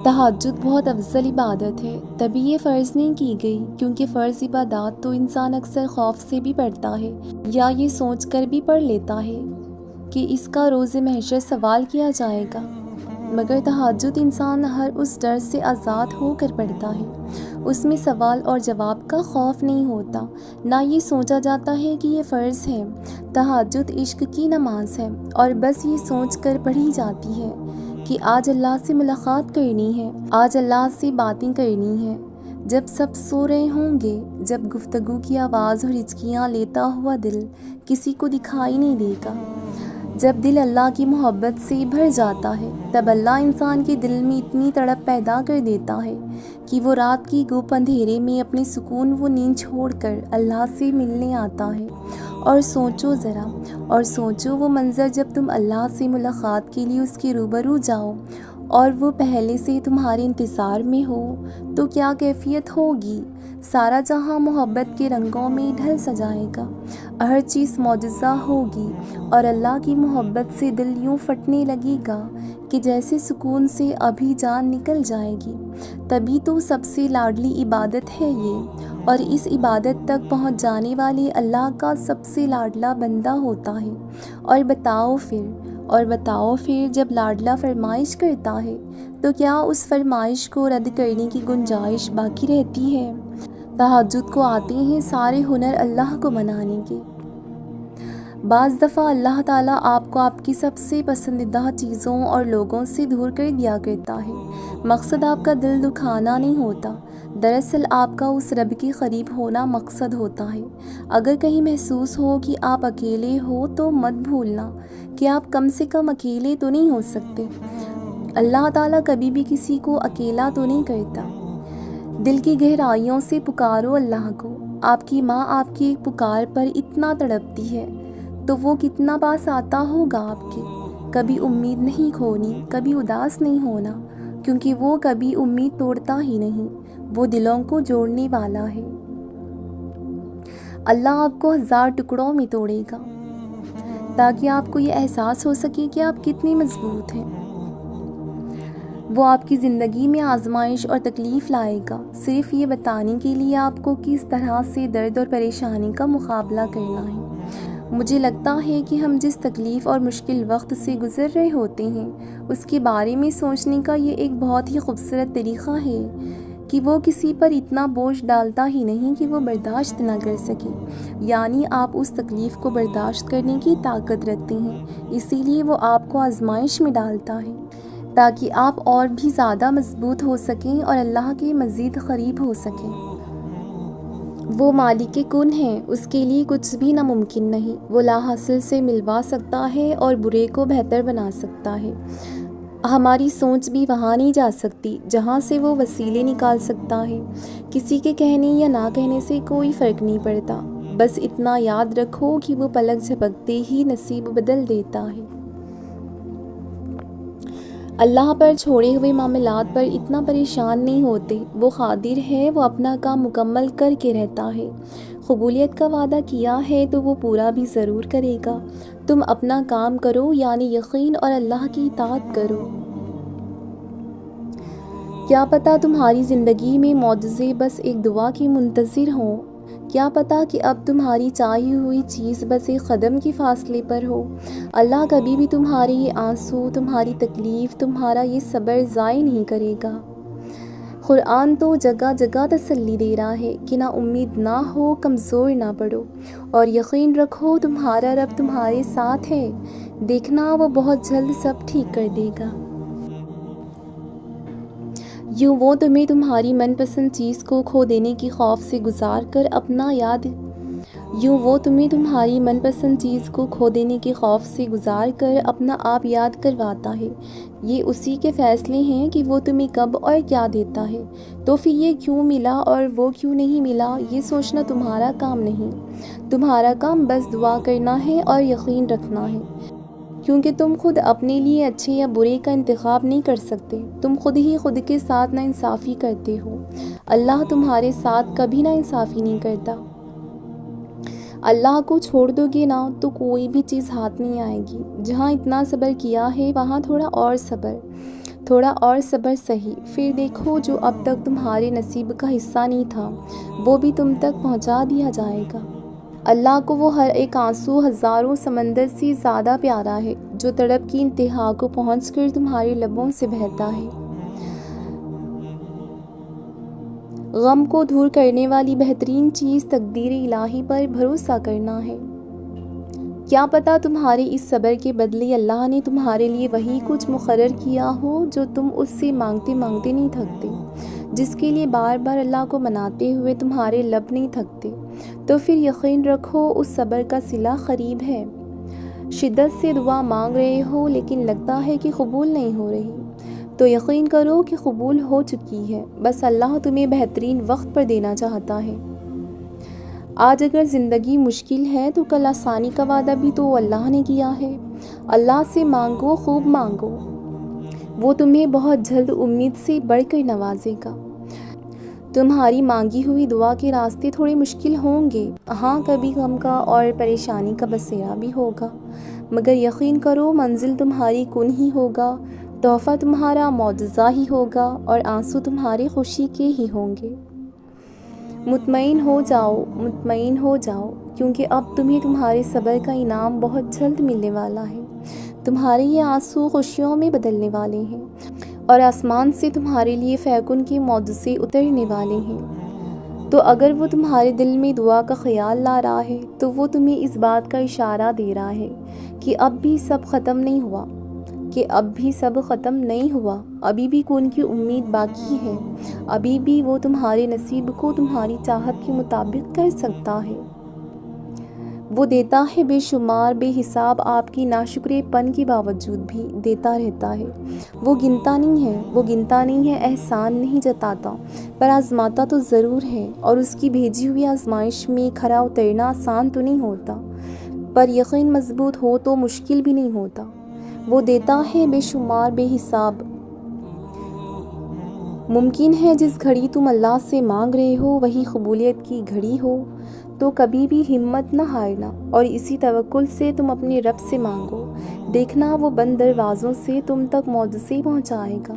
تہجد بہت افضل عبادت ہے، تبھی یہ فرض نہیں کی گئی کیونکہ فرض عبادات تو انسان اکثر خوف سے بھی پڑھتا ہے یا یہ سوچ کر بھی پڑھ لیتا ہے کہ اس کا روز محشر سوال کیا جائے گا، مگر تہجد انسان ہر اس ڈر سے آزاد ہو کر پڑھتا ہے۔ اس میں سوال اور جواب کا خوف نہیں ہوتا، نہ یہ سوچا جاتا ہے کہ یہ فرض ہے۔ تہجد عشق کی نماز ہے اور بس یہ سوچ کر پڑھی جاتی ہے کہ آج اللہ سے ملاقات کرنی ہے، آج اللہ سے باتیں کرنی ہیں۔ جب سب سو رہے ہوں گے، جب گفتگو کی آواز اور ہچکیاں لیتا ہوا دل کسی کو دکھائی نہیں دے گا، جب دل اللہ کی محبت سے بھر جاتا ہے، تب اللہ انسان کے دل میں اتنی تڑپ پیدا کر دیتا ہے کہ وہ رات کی گپ اندھیرے میں اپنی سکون و نیند چھوڑ کر اللہ سے ملنے آتا ہے۔ اور سوچو ذرا، اور سوچو وہ منظر جب تم اللہ سے ملاقات کے لیے اس کے روبرو جاؤ اور وہ پہلے سے تمہارے انتظار میں ہو تو کیا کیفیت ہوگی۔ سارا جہاں محبت کے رنگوں میں ڈھل سجائے گا، ہر چیز معجزہ ہوگی اور اللہ کی محبت سے دل یوں پھٹنے لگے گا کہ جیسے سکون سے ابھی جان نکل جائے گی۔ تبھی تو سب سے لاڈلی عبادت ہے یہ، اور اس عبادت تک پہنچ جانے والے اللہ کا سب سے لاڈلا بندہ ہوتا ہے۔ اور بتاؤ پھر جب لاڈلا فرمائش کرتا ہے تو کیا اس فرمائش کو رد کرنے کی گنجائش باقی رہتی ہے؟ تہجد کو آتے ہیں سارے ہنر اللہ کو منانے کے۔ بعض دفعہ اللہ تعالیٰ آپ کو آپ کی سب سے پسندیدہ چیزوں اور لوگوں سے دور کر دیا کرتا ہے۔ مقصد آپ کا دل دکھانا نہیں ہوتا، دراصل آپ کا اس رب کے قریب ہونا مقصد ہوتا ہے۔ اگر کہیں محسوس ہو کہ آپ اکیلے ہو تو مت بھولنا کہ آپ کم سے کم اکیلے تو نہیں ہو سکتے۔ اللہ تعالیٰ کبھی بھی کسی کو اکیلا تو نہیں کرتا۔ دل کی گہرائیوں سے پکارو اللہ کو۔ آپ کی ماں آپ کی ایک پکار پر اتنا تڑپتی ہے تو وہ کتنا پاس آتا ہوگا آپ کے۔ کبھی امید نہیں کھونی، کبھی اداس نہیں ہونا، کیونکہ وہ کبھی امید توڑتا ہی نہیں، وہ دلوں کو جوڑنے والا ہے۔ اللہ آپ کو 1000 ٹکڑوں میں توڑے گا تاکہ آپ کو یہ احساس ہو سکے کہ آپ کتنی مضبوط ہیں۔ وہ آپ کی زندگی میں آزمائش اور تکلیف لائے گا، صرف یہ بتانے کے لیے آپ کو کس طرح سے درد اور پریشانی کا مقابلہ کرنا ہے۔ مجھے لگتا ہے کہ ہم جس تکلیف اور مشکل وقت سے گزر رہے ہوتے ہیں اس کے بارے میں سوچنے کا یہ ایک بہت ہی خوبصورت طریقہ ہے کہ وہ کسی پر اتنا بوجھ ڈالتا ہی نہیں کہ وہ برداشت نہ کر سکے، یعنی آپ اس تکلیف کو برداشت کرنے کی طاقت رکھتے ہیں، اسی لیے وہ آپ کو آزمائش میں ڈالتا ہے تاکہ آپ اور بھی زیادہ مضبوط ہو سکیں اور اللہ کے مزید قریب ہو سکیں۔ وہ مالک کن ہے، اس کے لیے کچھ بھی ناممکن نہیں۔ وہ لا حاصل سے ملوا سکتا ہے اور برے کو بہتر بنا سکتا ہے۔ ہماری سوچ بھی وہاں نہیں جا سکتی جہاں سے وہ وسیلے نکال سکتا ہے۔ کسی کے کہنے یا نہ کہنے سے کوئی فرق نہیں پڑتا، بس اتنا یاد رکھو کہ وہ پلک جھپکتے ہی نصیب بدل دیتا ہے۔ اللہ پر چھوڑے ہوئے معاملات پر اتنا پریشان نہیں ہوتے، وہ قادر ہے، وہ اپنا کام مکمل کر کے رہتا ہے۔ قبولیت کا وعدہ کیا ہے تو وہ پورا بھی ضرور کرے گا۔ تم اپنا کام کرو، یعنی یقین اور اللہ کی اطاعت کرو۔ کیا پتہ تمہاری زندگی میں معجزے بس ایک دعا کے منتظر ہوں، کیا پتہ کہ اب تمہاری چاہی ہوئی چیز بس ایک قدم کے فاصلے پر ہو۔ اللہ کبھی بھی تمہارے یہ آنسو، تمہاری تکلیف، تمہارا یہ صبر ضائع نہیں کرے گا۔ قرآن تو جگہ جگہ تسلی دے رہا ہے کہ نہ امید نہ ہو، کمزور نہ پڑو، اور یقین رکھو تمہارا رب تمہارے ساتھ ہے، دیکھنا وہ بہت جلد سب ٹھیک کر دے گا۔ یوں وہ تمہیں تمہاری من پسند چیز کو کھو دینے کی خوف سے گزار کر اپنا آپ یاد کرواتا ہے۔ یہ اسی کے فیصلے ہیں کہ وہ تمہیں کب اور کیا دیتا ہے، تو پھر یہ کیوں ملا اور وہ کیوں نہیں ملا یہ سوچنا تمہارا کام نہیں۔ تمہارا کام بس دعا کرنا ہے اور یقین رکھنا ہے، کیونکہ تم خود اپنے لیے اچھے یا برے کا انتخاب نہیں کر سکتے، تم خود ہی خود کے ساتھ ناانصافی کرتے ہو۔ اللہ تمہارے ساتھ کبھی ناانصافی نہیں کرتا۔ اللہ کو چھوڑ دو گے نا تو کوئی بھی چیز ہاتھ نہیں آئے گی۔ جہاں اتنا صبر کیا ہے وہاں تھوڑا اور صبر، تھوڑا اور صبر سہی، پھر دیکھو جو اب تک تمہارے نصیب کا حصہ نہیں تھا وہ بھی تم تک پہنچا دیا جائے گا۔ اللہ کو وہ ہر ایک آنسو ہزاروں سمندر سے زیادہ پیارا ہے جو تڑپ کی انتہا کو پہنچ کر تمہارے لبوں سے بہتا ہے۔ غم کو دور کرنے والی بہترین چیز تقدیر الہی پر بھروسہ کرنا ہے۔ کیا پتہ تمہارے اس صبر کے بدلے اللہ نے تمہارے لیے وہی کچھ مقرر کیا ہو جو تم اس سے مانگتے مانگتے نہیں تھکتے، جس کے لیے بار بار اللہ کو مناتے ہوئے تمہارے لب نہیں تھکتے، تو پھر یقین رکھو اس صبر کا صلہ قریب ہے۔ شدت سے دعا مانگ رہے ہو لیکن لگتا ہے کہ قبول نہیں ہو رہی، تو یقین کرو کہ قبول ہو چکی ہے، بس اللہ تمہیں بہترین وقت پر دینا چاہتا ہے۔ آج اگر زندگی مشکل ہے تو کل آسانی کا وعدہ بھی تو اللہ نے کیا ہے۔ اللہ سے مانگو، خوب مانگو، وہ تمہیں بہت جلد امید سے بڑھ کر نوازے گا۔ تمہاری مانگی ہوئی دعا کے راستے تھوڑے مشکل ہوں گے، ہاں کبھی غم کا اور پریشانی کا بسیرا بھی ہوگا، مگر یقین کرو منزل تمہاری کن ہی ہوگا، تحفہ تمہارا معجزہ ہی ہوگا اور آنسو تمہاری خوشی کے ہی ہوں گے۔ مطمئن ہو جاؤ، مطمئن ہو جاؤ، کیونکہ اب تمہیں تمہارے صبر کا انعام بہت جلد ملنے والا ہے۔ تمہارے یہ آنسو خوشیوں میں بدلنے والے ہیں اور آسمان سے تمہارے لیے فیکن کے معجزے اترنے والے ہیں۔ تو اگر وہ تمہارے دل میں دعا کا خیال لا رہا ہے تو وہ تمہیں اس بات کا اشارہ دے رہا ہے کہ اب بھی سب ختم نہیں ہوا، ابھی بھی کون کی امید باقی ہے، ابھی بھی وہ تمہارے نصیب کو تمہاری چاہت کے مطابق کر سکتا ہے۔ وہ دیتا ہے بے شمار بے حساب، آپ کی ناشکرے پن کے باوجود بھی دیتا رہتا ہے۔ وہ گنتا نہیں ہے، احسان نہیں جتاتا، پر آزماتا تو ضرور ہے، اور اس کی بھیجی ہوئی آزمائش میں کھرا اترنا آسان تو نہیں ہوتا، پر یقین مضبوط ہو تو مشکل بھی نہیں ہوتا۔ وہ دیتا ہے بے شمار بے حساب۔ ممکن ہے جس گھڑی تم اللہ سے مانگ رہے ہو وہی قبولیت کی گھڑی ہو، تو کبھی بھی ہمت نہ ہارنا اور اسی توکل سے تم اپنے رب سے مانگو، دیکھنا وہ بند دروازوں سے تم تک معجزے پہنچائے گا۔